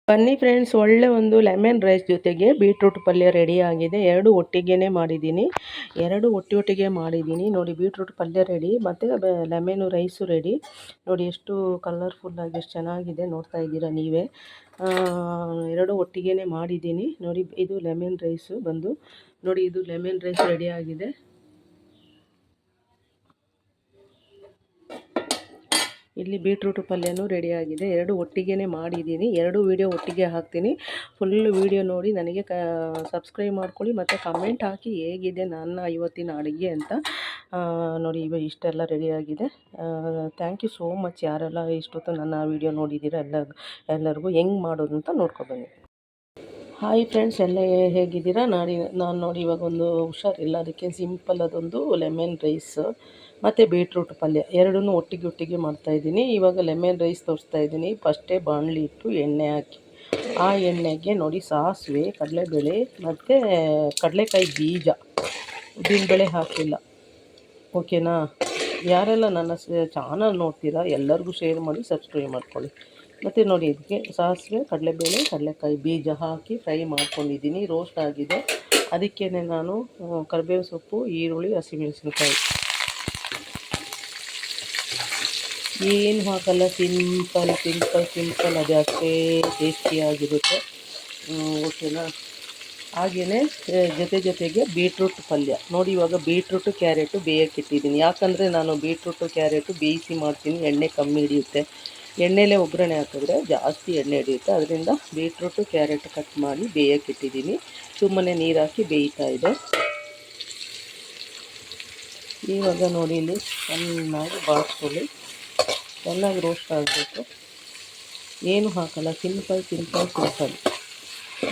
ಬನ್ನಿ ಫ್ರೆಂಡ್ಸ್, ಒಳ್ಳೆ ಒಂದು ಲೆಮನ್ ರೈಸ್ ಜೊತೆಗೆ ಬೀಟ್ರೂಟ್ ಪಲ್ಯ ರೆಡಿ ಆಗಿದೆ. ಎರಡು ಒಟ್ಟಿಗೆ ಮಾಡಿದ್ದೀನಿ. ಒಟ್ಟಿಗೆ ಮಾಡಿದ್ದೀನಿ ನೋಡಿ. ಬೀಟ್ರೂಟ್ ಪಲ್ಯ ರೆಡಿ ಮತ್ತು ಲೆಮನ್ ರೈಸು ರೆಡಿ ನೋಡಿ. ಎಷ್ಟು ಕಲರ್ಫುಲ್ಲಾಗಿ ಎಷ್ಟು ಚೆನ್ನಾಗಿದೆ ನೋಡ್ತಾ ಇದ್ದೀರಾ ನೀವೇ. ಎರಡು ಒಟ್ಟಿಗೆ ಮಾಡಿದ್ದೀನಿ ನೋಡಿ. ಇದು ಲೆಮನ್ ರೈಸು ಬಂದು ನೋಡಿ. ಇದು ಲೆಮನ್ ರೈಸ್ ರೆಡಿ ಆಗಿದೆ. ಇಲ್ಲಿ ಬೀಟ್ರೂಟ್ ಪಲ್ಯನೂ ರೆಡಿಯಾಗಿದೆ. ಎರಡು ಒಟ್ಟಿಗೆ ಮಾಡಿದ್ದೀನಿ. ಎರಡು ವೀಡಿಯೋ ಒಟ್ಟಿಗೆ ಹಾಕ್ತೀನಿ. ಫುಲ್ ವೀಡಿಯೋ ನೋಡಿ ನನಗೆ ಸಬ್ಸ್ಕ್ರೈಬ್ ಮಾಡ್ಕೊಳ್ಳಿ ಮತ್ತು ಕಮೆಂಟ್ ಹಾಕಿ ಹೇಗಿದೆ ನನ್ನ ಇವತ್ತಿನ ಅಡುಗೆ ಅಂತ ನೋಡಿ. ಇಷ್ಟೆಲ್ಲ ರೆಡಿಯಾಗಿದೆ. ಥ್ಯಾಂಕ್ ಯು ಸೋ ಮಚ್ ಯಾರೆಲ್ಲ ಇಷ್ಟೊತ್ತು ನನ್ನ ವೀಡಿಯೋ ನೋಡಿದ್ದೀರಾ. ಎಲ್ಲರಿಗೂ ಹೆಂಗೆ ಮಾಡೋದು ಅಂತ ನೋಡ್ಕೊಬನ್ನಿ. ಹಾಯ್ ಫ್ರೆಂಡ್ಸ್, ಎಲ್ಲ ಹೇಗಿದ್ದೀರಾ? ನಾನು ನೋಡಿ ಇವಾಗ ಒಂದು ಹುಷಾರಿಲ್ಲ, ಅದಕ್ಕೆ ಸಿಂಪಲ್ ಅದೊಂದು ಲೆಮನ್ ರೈಸ್ ಮತ್ತು ಬೀಟ್ರೂಟ್ ಪಲ್ಯ ಎರಡನ್ನೂ ಒಟ್ಟಿಗೆ ಮಾಡ್ತಾಯಿದ್ದೀನಿ. ಇವಾಗ ಲೆಮನ್ ರೈಸ್ ತೋರಿಸ್ತಾ ಇದ್ದೀನಿ. ಫಸ್ಟೇ ಬಾಣಲಿ ಇಟ್ಟು ಎಣ್ಣೆ ಹಾಕಿ, ಆ ಎಣ್ಣೆಗೆ ನೋಡಿ ಸಾಸಿವೆ, ಕಡಲೆಬೇಳೆ ಮತ್ತು ಕಡಲೆಕಾಯಿ ಬೀಜ, ಉದ್ದಿನಬೇಳೆ ಹಾಕಿಲ್ಲ. ಓಕೆನಾ? ಯಾರೆಲ್ಲ ನನ್ನ ಚಾನಲ್ ನೋಡ್ತೀರಾ ಎಲ್ಲರಿಗೂ ಶೇರ್ ಮಾಡಿ, ಸಬ್ಸ್ಕ್ರೈಬ್ ಮಾಡ್ಕೊಳ್ಳಿ. ಮತ್ತು ನೋಡಿ, ಇದಕ್ಕೆ ಸಾಸಿವೆ, ಕಡಲೆಬೇಳೆ, ಕಡಲೆಕಾಯಿ ಬೀಜ ಹಾಕಿ ಫ್ರೈ ಮಾಡ್ಕೊಂಡಿದ್ದೀನಿ. ರೋಸ್ಟ್ ಆಗಿದೆ. ಅದಕ್ಕೇ ನಾನು ಕರಿಬೇವು ಸೊಪ್ಪು, ಈರುಳ್ಳಿ, ಹಸಿಮೆಣಸಿನ್ಕಾಯಿ ಏನು ಹಾಕಲ್ಲ. ಸಿಂಪಲ್ ಅದು ಅಷ್ಟೇ ಟೇಸ್ಟಿಯಾಗಿರುತ್ತೆ. ಓಕೆನಾ? ಹಾಗೆಯೇ ಜೊತೆಗೆ ಬೀಟ್ರೂಟ್ ಪಲ್ಯ ನೋಡಿ. ಇವಾಗ ಬೀಟ್ರೂಟು ಕ್ಯಾರೆಟು ಬೇಯಕ್ಕಿಟ್ಟಿದ್ದೀನಿ. ಯಾಕಂದರೆ ನಾನು ಬೀಟ್ರೂಟು ಕ್ಯಾರೆಟು ಬೇಯಿಸಿ ಮಾಡ್ತೀನಿ, ಎಣ್ಣೆ ಕಮ್ಮಿ ಹಿಡಿಯುತ್ತೆ. ಎಣ್ಣೆಲೇ ಒಗ್ಗರಣೆ ಹಾಕಿದ್ರೆ ಜಾಸ್ತಿ ಎಣ್ಣೆ ಹಿಡಿಯುತ್ತೆ. ಅದರಿಂದ ಬೀಟ್ರೂಟು ಕ್ಯಾರೆಟ್ ಕಟ್ ಮಾಡಿ ಬೇಯಕ್ಕಿಟ್ಟಿದ್ದೀನಿ. ಸುಮ್ಮನೆ ನೀರು ಹಾಕಿ ಬೇಯ್ತಾ ಇದೆ. ಇವಾಗ ನೋಡಿ, ಇಲ್ಲಿ ಚೆನ್ನಾಗಿ ಬಾಡಿಸ್ಕೊಳ್ಳಿ. ಚೆನ್ನಾಗಿ ರೋಸ್ಟ್ ಆಗಬೇಕು. ಏನು ಹಾಕಲ್ಲ, ಸಿಂಪಲ್.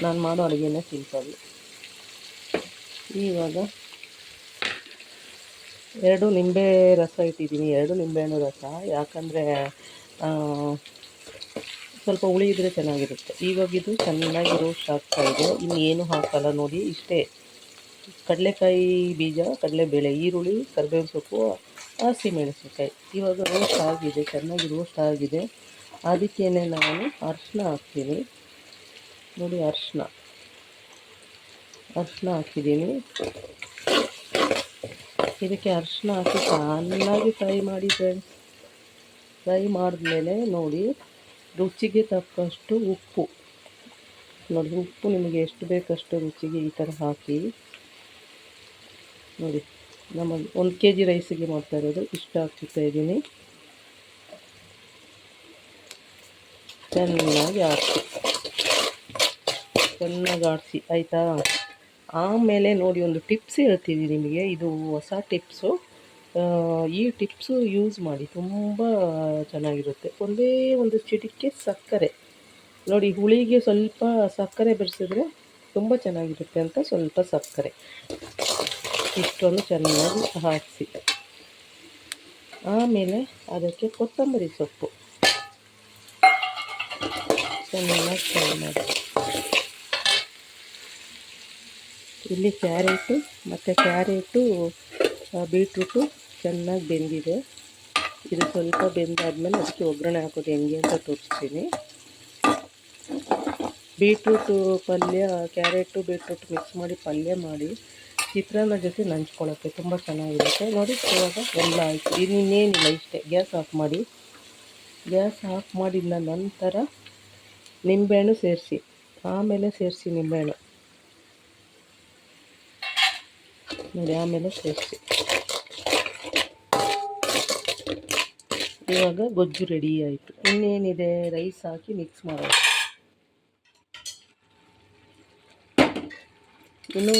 ನಾನು ಮಾಡೋ ಅಡುಗೆನೇ ಸಿಂಪಲ್. ಇವಾಗ ಎರಡು ನಿಂಬೆ ರಸ ಇಟ್ಟಿದ್ದೀನಿ. ಎರಡು ನಿಂಬೆಹಣ್ಣು ರಸ, ಯಾಕಂದರೆ ಸ್ವಲ್ಪ ಹುಳಿ ಇದ್ದರೆ ಚೆನ್ನಾಗಿರುತ್ತೆ. ಇವಾಗ ಇದು ಚೆನ್ನಾಗಿ ರೋಸ್ಟ್ ಆಗ್ತಾಯಿದೆ. ಇನ್ನೇನು ಹಾಕಲ್ಲ ನೋಡಿ. ಇಷ್ಟೇ ಕಡಲೆಕಾಯಿ ಬೀಜ, ಕಡಲೆಬೇಳೆ, ಈರುಳ್ಳಿ, ಕರಿಬೇವು ಸೊಪ್ಪು, ಹಸಿಮೆಣಸಿನ್ಕಾಯಿ. ಇವಾಗ ರೋಸ್ಟ್ ಆಗಿದೆ, ಚೆನ್ನಾಗಿ ರೋಸ್ಟ್ ಆಗಿದೆ. ಅದಕ್ಕೇ ನಾನು ಅರಿಶಿನ ಹಾಕ್ತೀನಿ ನೋಡಿ. ಅರಿಶಿನ ಹಾಕಿದ್ದೀನಿ. ಇದಕ್ಕೆ ಅರಿಶಿನ ಹಾಕಿ ಚೆನ್ನಾಗಿ ಫ್ರೈ ಮಾಡಿ ಫ್ರೆಂಡ್ಸ್. ಫ್ರೈ ಮಾಡಿದ್ಮೇಲೆ ನೋಡಿ, ರುಚಿಗೆ ತಕ್ಕಷ್ಟು ಉಪ್ಪು ನೋಡಿ. ಉಪ್ಪು ನಿಮಗೆ ಎಷ್ಟು ಬೇಕಷ್ಟು ರುಚಿಗೆ ಈ ಥರ ಹಾಕಿ ನೋಡಿ. ನಮಗೆ 1 kg ರೈಸಿಗೆ ಮಾಡ್ತಾ ಇರೋದು, ಇಷ್ಟ ಹಾಕ್ತಾ ಇದ್ದೀನಿ. ಚೆನ್ನಾಗಿ ಆಡಿಸಿ ಆಯಿತಾ? ಆಮೇಲೆ ನೋಡಿ, ಒಂದು ಟಿಪ್ಸ್ ಹೇಳ್ತೀವಿ ನಿಮಗೆ. ಇದು ಹೊಸ ಟಿಪ್ಸು. ಈ ಟಿಪ್ಸು ಯೂಸ್ ಮಾಡಿ, ತುಂಬ ಚೆನ್ನಾಗಿರುತ್ತೆ. ಒಂದೇ ಒಂದು ಚಿಟಿಕೆ ಸಕ್ಕರೆ ನೋಡಿ. ಹುಳಿಗೆ ಸ್ವಲ್ಪ ಸಕ್ಕರೆ ಬೆರೆಸಿದ್ರೆ ತುಂಬ ಚೆನ್ನಾಗಿರುತ್ತೆ ಅಂತ ಸ್ವಲ್ಪ ಸಕ್ಕರೆ ಇಷ್ಟೊಂದು ಚೆನ್ನಾಗಿ ಹಾಕಿಸಿ, ಆಮೇಲೆ ಅದಕ್ಕೆ ಕೊತ್ತಂಬರಿ ಸೊಪ್ಪು ಚೆನ್ನಾಗಿ ಫ್ರೈ ಮಾಡಿ. ಇಲ್ಲಿ ಕ್ಯಾರೆಟು ಬೀಟ್ರೂಟು ಚೆನ್ನಾಗಿ ಬೆಂದಿದೆ. ಇದು ಸ್ವಲ್ಪ ಬೆಂದಾದ್ಮೇಲೆ ಅದಕ್ಕೆ ಒಗ್ಗರಣೆ ಹಾಕೋದು ಹೆಂಗೆ ಅಂತ ತೋರಿಸ್ತೀನಿ. ಬೀಟ್ರೂಟು ಪಲ್ಯ, ಕ್ಯಾರೆಟು ಬೀಟ್ರೂಟ್ ಮಿಕ್ಸ್ ಮಾಡಿ ಪಲ್ಯ ಮಾಡಿ ಚಿತ್ರಾನ್ನ ಜೊತೆ ನಂಚ್ಕೊಳ್ಳೋಕ್ಕೆ ತುಂಬ ಚೆನ್ನಾಗಿರುತ್ತೆ ನೋಡಿ. ಇವಾಗ ಎಲ್ಲ ಆಯಿತು. ಇನ್ನೇನಿಲ್ಲ, ಇಷ್ಟೇ. ಗ್ಯಾಸ್ ಆಫ್ ಮಾಡಿದ ನಂತರ ನಿಂಬೆಹಣ್ಣು ಸೇರಿಸಿ, ಆಮೇಲೆ ಸೇರಿಸಿ ನಿಂಬೆಹಣ್ಣು ನೋಡಿ. ಆಮೇಲೆ ಸೇರಿಸಿ. ಇವಾಗ ಗೊಜ್ಜು ರೆಡಿ ಆಯಿತು. ಇನ್ನೇನಿದೆ, ರೈಸ್ ಹಾಕಿ ಮಿಕ್ಸ್ ಮಾಡೋದು.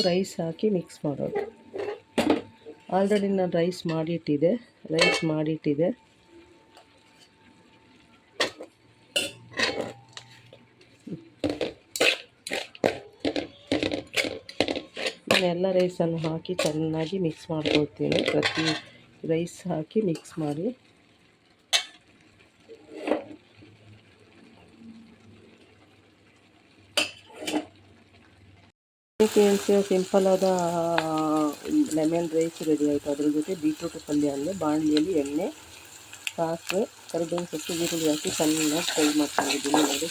ರೈಸ್ ಹಾಕಿ ಮಿಕ್ಸ್ ಮಾಡೋದು. ಆಲ್ರೆಡಿ ನಾನು ರೈಸ್ ಮಾಡಿಟ್ಟಿದ್ದೆ. ನಾನು ಎಲ್ಲ ರೈಸನ್ನು ಹಾಕಿ ಚೆನ್ನಾಗಿ ಮಿಕ್ಸ್ ಮಾಡ್ಕೊಳ್ತೀನಿ. ಪ್ರತಿ ರೈಸ್ ಹಾಕಿ ಮಿಕ್ಸ್ ಮಾಡಿ. ಸಿಂಪಲ್ ಆದ ಲೆಮನ್ ರೈಸ್ ರೆಡಿ ಆಯಿತು. ಅದ್ರ ಜೊತೆ ಬೀಟ್ರೂಟ್ ಪಲ್ಯ ಅಂದರೆ ಬಾಣಲಿಯಲ್ಲಿ ಎಣ್ಣೆ, ಸಾಸಿವೆ, ಕರಿಬೇವಿನ ಸೊಪ್ಪು, ಈರುಳ್ಳಿ ಹಾಕಿ ಚೆನ್ನಾಗಿ ಫ್ರೈ ಮಾಡ್ಕೊಂಡಿದ್ದೀನಿ ನೋಡಿ.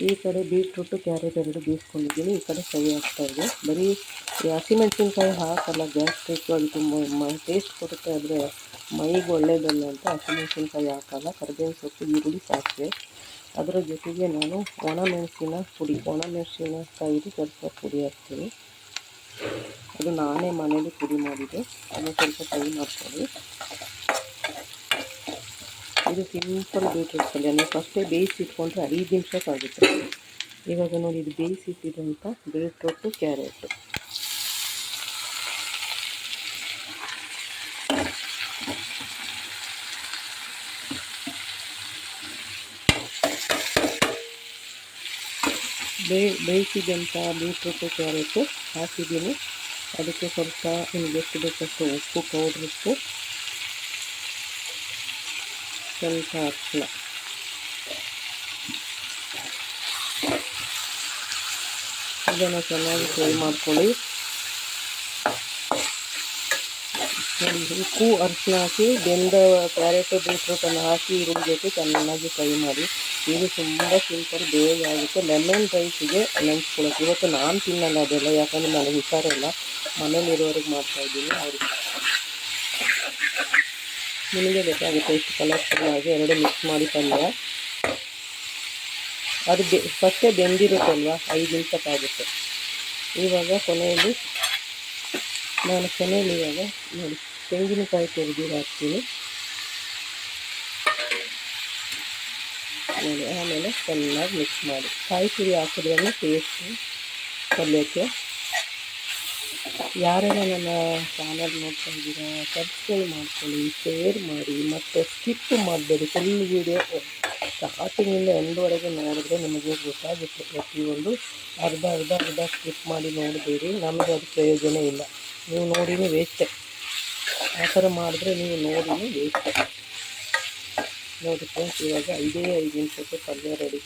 ಈ ಕಡೆ ಬೀಟ್ರೂಟು ಕ್ಯಾರೆಟ್ ಎರಡು ಬೇಯಿಸ್ಕೊಂಡಿದ್ದೀನಿ. ಈ ಕಡೆ ಫ್ರೈ ಆಗ್ತಾಯಿದೆ. ಬರೀ ಈ ಹಸಿಮೆಣಸಿನ್ಕಾಯಿ ಹಾಕಲ್ಲ, ಗ್ಯಾಸ್ಟ್ರಿಕ್ಕು ಅದು ತುಂಬ ಟೇಸ್ಟ್ ಕೊಡುತ್ತೆ, ಆದರೆ ಮೈಗೆ ಒಳ್ಳೆಯದಲ್ಲ ಅಂತ ಹಸಿಮೆಣಸಿನ್ಕಾಯಿ ಹಾಕಲ್ಲ. ಕರಿಬೇವಿನ ಸೊಪ್ಪು, ಈರುಳ್ಳಿ, ಸಾಸಿವೆ, ಅದರ ಜೊತೆಗೆ ನಾನು ಒಣಮೆಣಸಿನಕಾಯಿದು ಸ್ವಲ್ಪ ಪುಡಿ ಹಾಕ್ತೀನಿ. ಅದು ನಾನೇ ಮನೇಲಿ ಪುಡಿ ಮಾಡಿದ್ದೆ. ಅದನ್ನು ಸ್ವಲ್ಪ ಫ್ರೈ ಮಾಡ್ಕೊಳ್ಳಿ. ಇದು ಸಿಂಪಲ್ ಬೀಟ್ರೂಟ್ ಪಲ್ಯ. ನೀವು ಫಸ್ಟೇ ಬೇಯಿಸಿಟ್ಕೊಂಡ್ರೆ 5 ನಿಮಿಷಕ್ಕಾಗುತ್ತೆ. ಇವಾಗ ನೋಡಿ, ಇದು ಬೇಯಿಸಿಟ್ಟಿದಂಥ ಬೀಟ್ರೂಟು ಕ್ಯಾರೆಟು ಬೇಯಿಸಿದಂಥ ಬೀಟ್ರೂಟು ಕ್ಯಾರೆಟು ಹಾಕಿದ್ದೀನಿ. ಅದಕ್ಕೆ ಸ್ವಲ್ಪ ನಿಮಗೆ ಎಷ್ಟು ಬೇಕಷ್ಟು ಉಪ್ಪು, ಪೌಡ್ರ್ ಉಪ್ಪು, ಸ್ವಲ್ಪ ಅರಿಶಿನ, ಇದನ್ನು ಚೆನ್ನಾಗಿ ಫ್ರೈ ಮಾಡ್ಕೊಳ್ಳಿ. ಉಪ್ಪು, ಅರಿಶಿನ ಹಾಕಿ ಬೆಂದ ಕ್ಯಾರೆಟು ಬೀಟ್ರೂಟನ್ನು ಹಾಕಿ ಈರುಳ್ಳಿ ಜೊತೆ ಚೆನ್ನಾಗಿ ಫ್ರೈ ಮಾಡಿ. ಇದು ತುಂಬ ಸಿಂಪಲ್, ಬೇಗ ಆಗುತ್ತೆ. ಲೆಮನ್ ರೈಸಿಗೆ ನೆಂಚ್ಕೊಳ್ಳೋಕೆ. ಇವತ್ತು ನಾನು ತಿನ್ನಲ್ಲ ಅದೆಲ್ಲ, ಯಾಕಂದರೆ ನನಗೆ ಹುಷಾರಿಲ್ಲ. ಮನೇಲಿರೋರಿಗೆ ಮಾಡ್ತಾಯಿದ್ದೀನಿ. ಅವ್ರಿಗೆ ನಿಮಗೆ ಬೇಕಾಗುತ್ತೆ ಎಷ್ಟು ಕಲರ್ಫುಲ್ಲಾಗಿ ಎರಡು ಮಿಕ್ಸ್ ಮಾಡಿ ಪಲ್ಯ. ಅದು ಫಸ್ಟೇ ಬೆಂದಿರುತ್ತಲ್ವ, 5 ನಿಮಿಷಕ್ಕಾಗುತ್ತೆ. ಇವಾಗ ಕೊನೆಯಲ್ಲಿ ಇವಾಗ ನೋಡಿ ತೆಂಗಿನಕಾಯಿ ತುರಿದು ಹಾಕ್ತೀನಿ ನೋಡಿ. ಆಮೇಲೆ ಚೆನ್ನಾಗಿ ಮಿಕ್ಸ್ ಮಾಡಿ. ಕಾಯಿ ತುರಿ ಹಾಕಿದ್ರೂ ಟೇಸ್ಟು ಪಲ್ಯಕ್ಕೆ. ಯಾರೆಲ್ಲ ನನ್ನ ಚಾನಲ್ ನೋಡ್ತಾ ಇದ್ದೀರಾ, ಸಬ್ಸ್ಕ್ರೈಬ್ ಮಾಡ್ಕೊಳ್ಳಿ, ಶೇರ್ ಮಾಡಿ, ಮತ್ತು ಸ್ಕಿಪ್ ಮಾಡಬೇಡಿ. ಫುಲ್ ವೀಡಿಯೋ ಸ್ಟಾರ್ಟಿಂಗಿಂದ ಎಂಡ್ವರೆಗೆ ನೋಡಿದ್ರೆ ನಿಮಗೆ ಗೊತ್ತಾಗುತ್ತೆ. ಪ್ರತಿಯೊಂದು ಅರ್ಧ ಸ್ಕಿಪ್ ಮಾಡಿ ನೋಡಬೇಡಿ, ನಮಗೆ ಅದು ಪ್ರಯೋಜನ ಇಲ್ಲ. ನೀವು ನೋಡಿನೇ ವೇಸ್ಟೆ. ಆ ಥರ ಮಾಡಿದ್ರೆ ನೀವು ನೋಡಿನೇ ವೇಸ್ಟೆ. ನೋಡಿ ಫ್ರೆಂಡ್ಸ್, ಇವಾಗ 5 ನಿಮಿಷಕ್ಕೆ ಪಲ್ಯ ರೆಡಿ.